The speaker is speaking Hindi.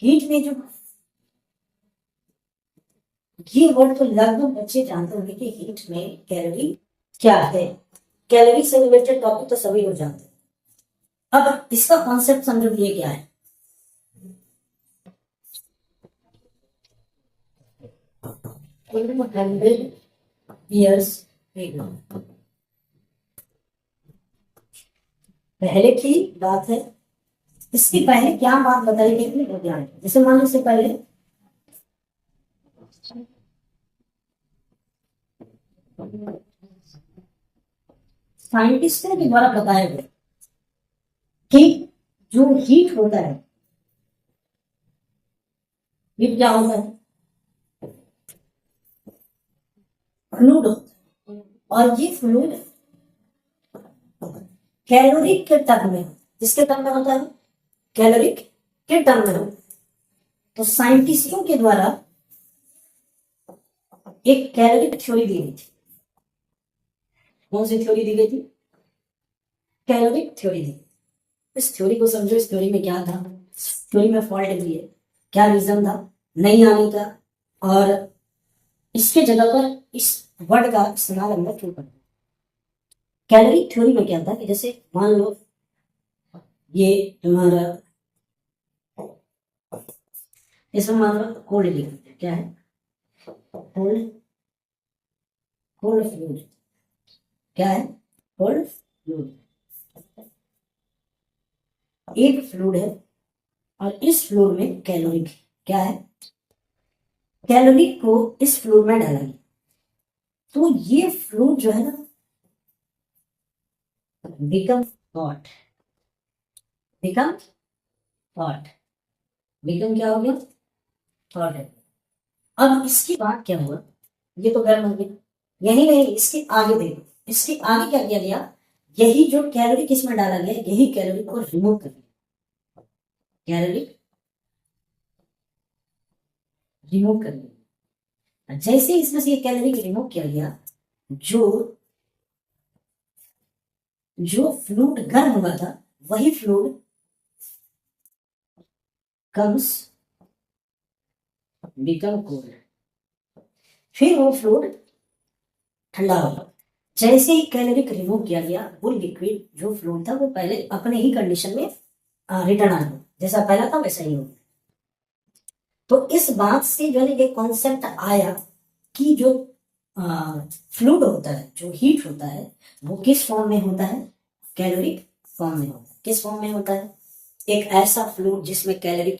हीट में जो ये वर्ड तो लगभग बच्चे जानते होंगे कि हीट में कैलोरी क्या है। कैलोरी से रिलेटेड टॉपिक तो सभी लोग जानते हैं। अब इसका कॉन्सेप्ट समझो ये क्या है। 100 years ago, पहले की बात है। इसके पहले क्या बात बताई गई थी वो ध्यान रखो। जैसे मान लो इससे पहले साइंटिस्टों के द्वारा बताया गया कि जो हीट होता है, हीट क्या होता है, फ्लूइड होता है। और ये फ्लूइड कैलोरिक के टर्म में, किसके टर्म में होता है, कैलोरिक के टर्म में होता है। तो साइंटिस्टों के द्वारा एक कैलोरिक थ्योरी दी गई थी। कौन सी थ्योरी दी गई थी, कैलोरिक थ्योरी दी। इस थ्योरी को समझो। इस थ्योरी में क्या था, थ्योरी में फॉल्ट भी है, क्या रीजन था नहीं आने का, और इसके जगह पर इस वर्ड का इस्तेमाल हमने क्यों करना। कैलोरी थ्योरी में क्या था कि जैसे मान लो ये तुम्हारा, इसमें मान लो कोल्ड लिक्विड, क्या है, कोल्ड कोल्ड फ्लूइड, क्या है, कोल्ड फ्लूइड। एक फ्लूइड है और इस फ्लूइड में कैलोरी क्या है, कैलोरी को इस फ्लूइड में डाला गया। तो ये फ्लूइड जो है ना become hot, become hot, become क्या हो गया, हॉट है। अब इसके बाद क्या हुआ, ये तो गर्म हो गया। यही नहीं, इसके आगे देखो, इसके आगे क्या किया गया, यही जो कैलोरी किसमें डाला गया, यही कैलोरी को रिमूव कर दिया, कैलोरी रिमूव कर दिया। जैसे इसमें से ये कैलोरी रिमूव किया गया, जो जो फ्लूइड गर्म हुआ था वही फ्लूइड कम्स बिकम कोल्ड। फिर वो फ्लूइड ठंडा हो गया। जैसे ही कैलोरी रिमूव किया गया, वो लिक्विड जो फ्लूइड था वो पहले अपने ही कंडीशन में रिटर्न आ गया, जैसा पहला था वैसा ही हो गया। तो इस बात से जो है ये कॉन्सेप्ट आया कि जो फ्लूइड होता है, जो हीट होता है, वो किस फॉर्म में होता है, कैलोरिक फॉर्म में होता है। किस फॉर्म में होता है, एक ऐसा फ्लूइड जिसमें कैलोरी